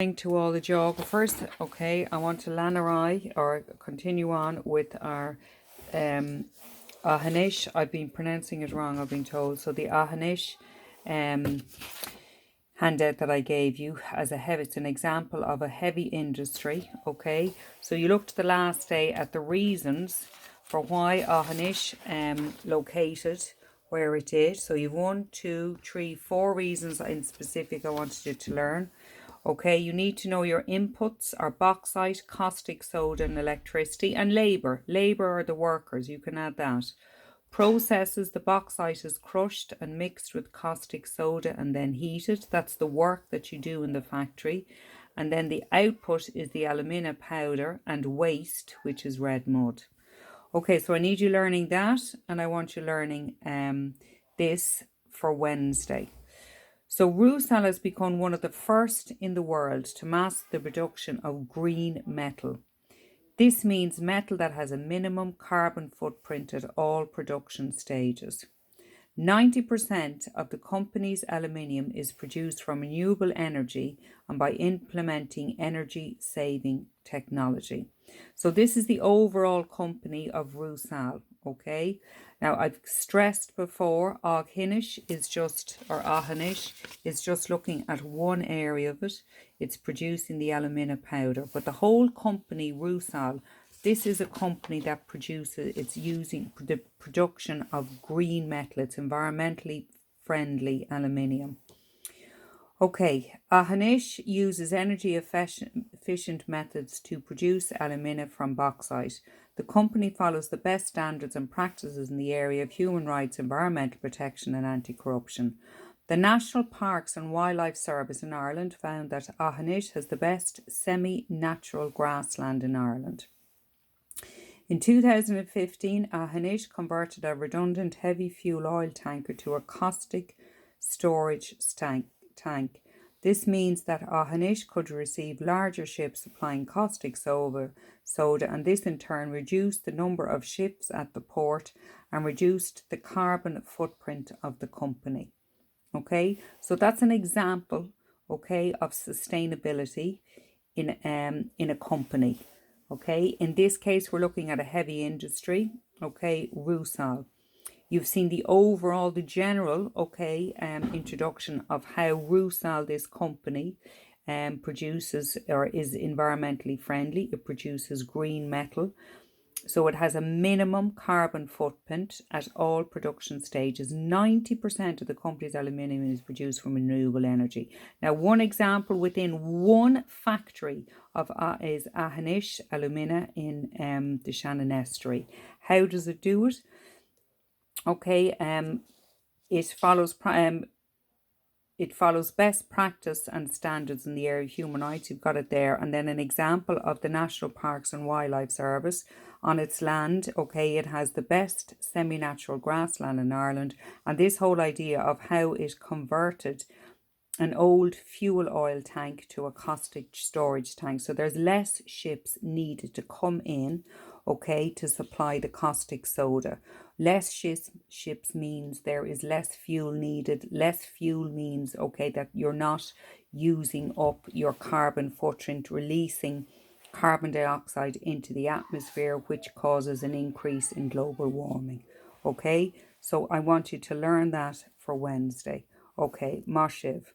To all the geographers. Okay, I want to Lanarai or continue on with our Ahanish. I've been pronouncing it wrong, I've been told. So the Ahanish handout that I gave you as it's an example of a heavy industry. Okay, so you looked the last day at the reasons for why Ahanish located where it did. So you've 1, 2, 3, 4 reasons in specific I wanted you to learn. Okay, you need to know your inputs are bauxite, caustic soda and electricity, and labour. Labour are the workers, you can add that. Processes, the bauxite is crushed and mixed with caustic soda and then heated. That's the work that you do in the factory. And then the output is the alumina powder and waste, which is red mud. Okay, so I need you learning that, and I want you learning this for Wednesday. So Rusal has become one of the first in the world to master the production of green metal. This means metal that has a minimum carbon footprint at all production stages. 90% of the company's aluminium is produced from renewable energy and by implementing energy-saving technology. So this is the overall company of Rusal, okay? Now, I've stressed before, Ahanish is just looking at one area of it. It's producing the alumina powder, but the whole company, Rusal, this is a company that it's using the production of green metal. It's environmentally friendly aluminium. Okay, Ahanish uses energy efficient methods to produce alumina from bauxite. The company follows the best standards and practices in the area of human rights, environmental protection and anti-corruption. The National Parks and Wildlife Service in Ireland found that Ahanish has the best semi-natural grassland in Ireland. In 2015, Ahanish converted a redundant heavy fuel oil tanker to a caustic storage tank. This means that Ahanish could receive larger ships supplying caustic soda, and this in turn reduced the number of ships at the port and reduced the carbon footprint of the company. Okay, so that's an example, okay, of sustainability in a company. Okay, in this case, we're looking at a heavy industry, okay, Rusal. You've seen the general, okay, introduction of how Rusal, this company, produces or is environmentally friendly. It produces green metal. So it has a minimum carbon footprint at all production stages. 90% of the company's aluminium is produced from renewable energy. Now, one example within one factory is Ahanish Alumina in the Shannon Estuary. How does it do it? Okay, it follows best practice and standards in the area of human rights. You've got it there. And then an example of the National Parks and Wildlife Service on its land. Okay, it has the best semi-natural grassland in Ireland. And this whole idea of how it converted an old fuel oil tank to a caustic storage tank. So there's less ships needed to come in, okay, to supply the caustic soda. Less ships means there is less fuel needed. Less fuel means, okay, that you're not using up your carbon footprint, releasing carbon dioxide into the atmosphere, which causes an increase in global warming. Okay, so I want you to learn that for Wednesday. Okay, Moshiv.